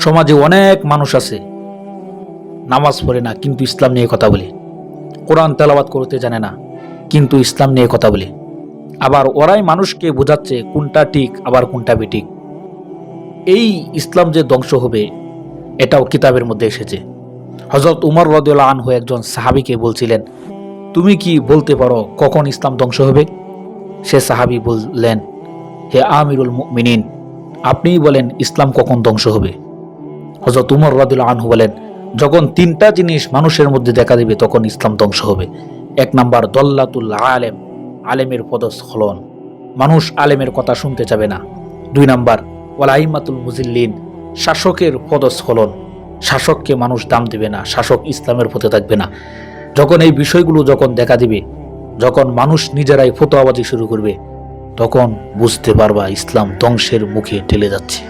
সমাজে অনেক মানুষ আছে নামাজ পড়ে না কিন্তু ইসলাম নিয়ে কথা বলে, কোরআন তেলাওয়াত করতে জানে না কিন্তু ইসলাম নিয়ে কথা বলে। আবার ওরাই মানুষকে বোঝাচ্ছে কোনটা ঠিক আবার কোনটা বেঠিক। এই ইসলাম যে ধ্বংস হবে এটাও কিতাবের মধ্যে এসেছে। হযরত উমর রাদিয়াল্লাহু আনহু একজন সাহাবীকে বলছিলেন, তুমি কি বলতে পারো কখন ইসলাম ধ্বংস হবে? সে সাহাবী বললেন, হে আমিরুল মুমিনিন, আপনিই বলেন ইসলাম কখন ধ্বংস হবে। হযরত উমর রাদিয়াল্লাহু আনহু বলেন, যখন তিনটা জিনিস মানুষের মধ্যে দেখা দেবে তখন ইসলাম ধ্বংস হবে। এক নাম্বার দল্লাতুল আলেম, আলেমের পদস্খলন, মানুষ আলেমের কথা শুনতে চাবে না। দুই নাম্বার ওয়াল আইমাতুল মুজিল্লিন, শাসকের পদস্খলন, শাসককে মানুষ দাম দেবে না, শাসক ইসলামের পথে থাকবে না। যখন এই বিষয়গুলো যখন দেখা দিবে, যখন মানুষ নিজেরাই ফতোয়াবাজি শুরু করবে, তখন বুঝতে পারবা ইসলাম ধ্বংসের মুখে ঠেলে যাচ্ছে।